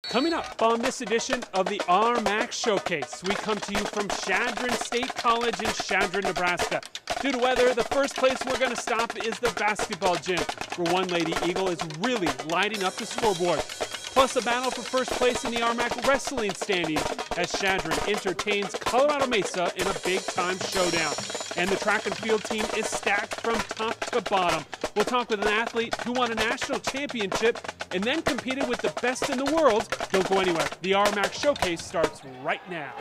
Coming up on this edition of the RMAC Showcase, we come to you from Chadron State College in Chadron, Nebraska. Due to weather, the first place we're going to stop is the basketball gym, where one Lady Eagle is really lighting up the scoreboard. Plus a battle for first place in the RMAC wrestling standings as Chadron entertains Colorado Mesa in a big-time showdown. And the track and field team is stacked from top to bottom. We'll talk with an athlete who won a national championship and then competed with the best in the world. Don't go anywhere. The RMAC Showcase starts right now.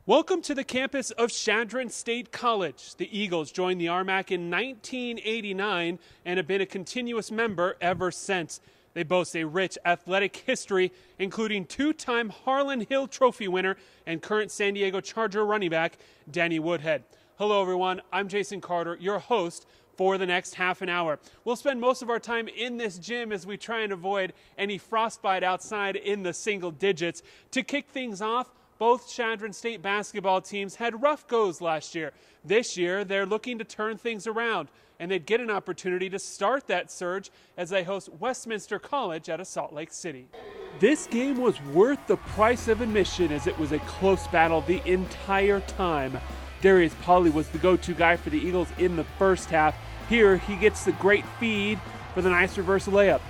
Welcome to the campus of Chadron State College. The Eagles joined the RMAC in 1989 and have been a continuous member ever since. They boast a rich athletic history, including two-time Harlan Hill Trophy winner and current San Diego Charger running back Danny Woodhead. Hello, everyone. I'm Jason Carter, your host for the next half an hour. We'll spend most of our time in this gym as we try and avoid any frostbite outside in the single digits. To kick things off, both Chadron State basketball teams had rough goes last year. This year, they're looking to turn things around, and they'd get an opportunity to start that surge as they host Westminster College out of Salt Lake City. This game was worth the price of admission as it was a close battle the entire time. Darius Pauly was the go-to guy for the Eagles in the first half. Here, he gets the great feed for the nice reverse layup.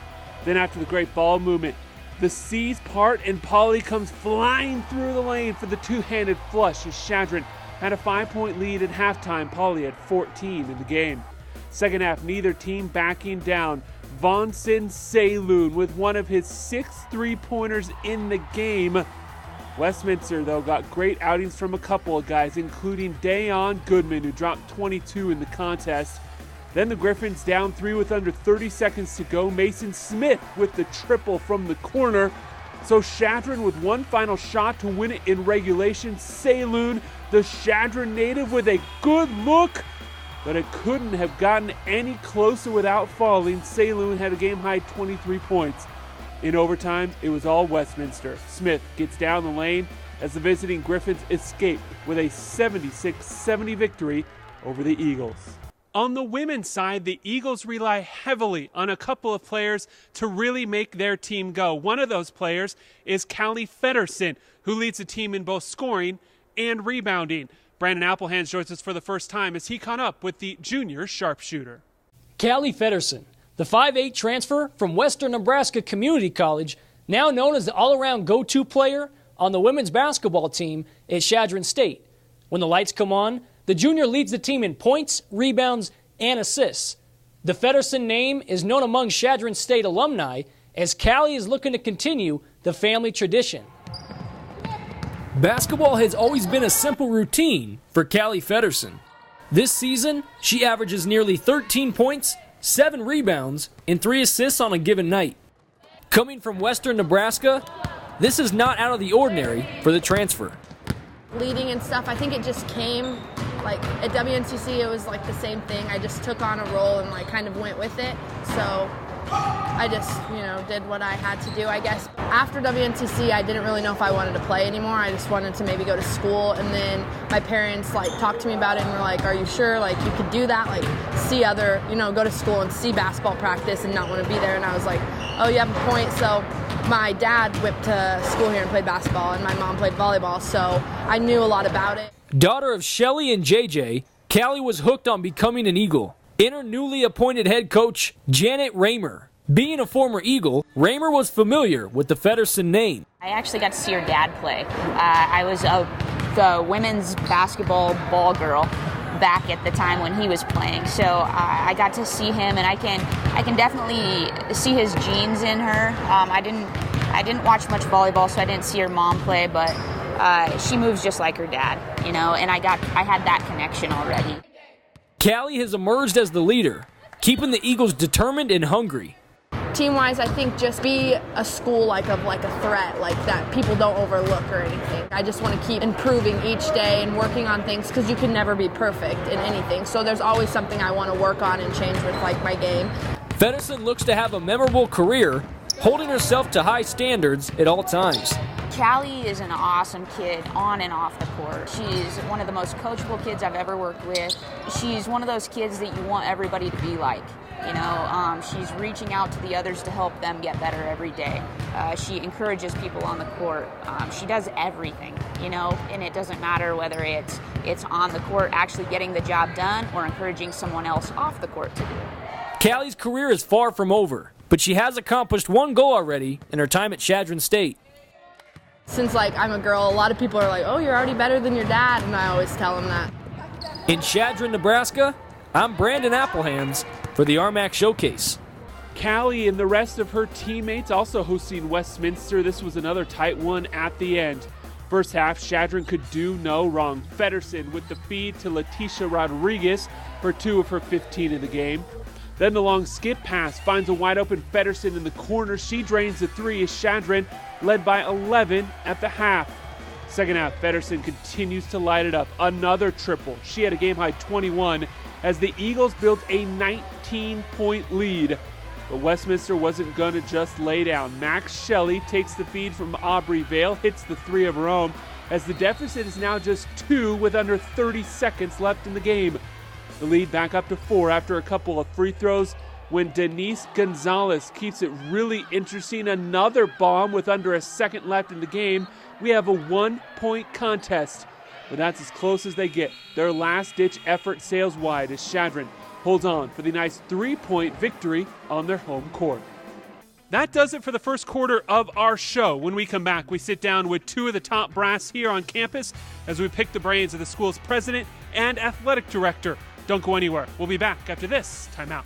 Then after the great ball movement, the C's part and Pauly comes flying through the lane for the two-handed flush as Chadron had a 5-point lead at halftime. Pauly had 14 in the game. Second half, neither team backing down. Vonson Saloon with one of his 6 3-pointers in the game. Westminster, though, got great outings from a couple of guys, including Dayon Goodman, who dropped 22 in the contest. Then the Griffins down 3 with under 30 seconds to go. Mason Smith with the triple from the corner. So Chadron with one final shot to win it in regulation. Saloon, the Chadron native, with a good look, but it couldn't have gotten any closer without falling. Saloon had a game-high 23 points. In overtime, it was all Westminster. Smith gets down the lane as the visiting Griffins escape with a 76-70 victory over the Eagles. On the women's side, the Eagles rely heavily on a couple of players to really make their team go. One of those players is Callie Feddersen, who leads the team in both scoring and rebounding. Brandon Applehands joins us for the first time as he caught up with the junior sharpshooter. Callie Feddersen, the 5'8 transfer from Western Nebraska Community College, now known as the all-around go-to player on the women's basketball team at Chadron State. When the lights come on, the junior leads the team in points, rebounds, and assists. The Feddersen name is known among Chadron State alumni as Callie is looking to continue the family tradition. Basketball has always been a simple routine for Callie Feddersen. This season, she averages nearly 13 points, 7 rebounds, and 3 assists on a given night. Coming from Western Nebraska, this is not out of the ordinary for the transfer. Leading and stuff, I think it just came, like at WNCC it was like the same thing. I just took on a role and like kind of went with it. So I just, did what I had to do, I guess. After WNCC, I didn't really know if I wanted to play anymore. I just wanted to maybe go to school. And then my parents talked to me about it and were like, are you sure you could do that? See other, go to school and see basketball practice and not want to be there. And I was like, oh, you have a point. So my dad went to school here and played basketball, and my mom played volleyball, so I knew a lot about it. Daughter of Shelly and JJ, Callie was hooked on becoming an Eagle. In her newly appointed head coach, Janet Raymer. Being a former Eagle, Raymer was familiar with the Feddersen name. I actually got to see her dad play. I was the women's basketball ball girl back at the time when he was playing, so I got to see him, and I can definitely see his genes in her. I didn't watch much volleyball, so I didn't see her mom play, but she moves just like her dad, and I had that connection already. Callie has emerged as the leader, keeping the Eagles determined and hungry. Team-wise, I think just be a school of a threat, that people don't overlook or anything. I just want to keep improving each day and working on things because you can never be perfect in anything. So there's always something I want to work on and change with my game. Feddersen looks to have a memorable career holding herself to high standards at all times. Callie is an awesome kid on and off the court. She's one of the most coachable kids I've ever worked with. She's one of those kids that you want everybody to be like. She's reaching out to the others to help them get better every day. She encourages people on the court. She does everything, and it doesn't matter whether it's on the court actually getting the job done or encouraging someone else off the court to do it. Callie's career is far from over, but she has accomplished one goal already in her time at Chadron State. Since I'm a girl, a lot of people are like, oh, you're already better than your dad, and I always tell them that. In Chadron, Nebraska, I'm Brandon Applehands for the RMAC Showcase. Callie and the rest of her teammates also hosting Westminster. This was another tight one at the end. First half, Chadron could do no wrong. Feddersen with the feed to Leticia Rodriguez for 2 of her 15 in the game. Then the long skip pass finds a wide open Feddersen in the corner. She drains the 3 as Chadron led by 11 at the half. Second half, Feddersen continues to light it up. Another triple. She had a game-high 21 as the Eagles built a 19-point lead. But Westminster wasn't going to just lay down. Max Shelley takes the feed from Aubrey Vale, hits the 3 of her own, as the deficit is now just 2 with under 30 seconds left in the game. The lead back up to 4 after a couple of free throws when Denise Gonzalez keeps it really interesting. Another bomb with under a second left in the game. We have a 1-point contest, but that's as close as they get. Their last-ditch effort sails wide as Chadron holds on for the nice 3-point victory on their home court. That does it for the first quarter of our show. When we come back, we sit down with 2 of the top brass here on campus as we pick the brains of the school's president and athletic director. Don't go anywhere. We'll be back after this timeout.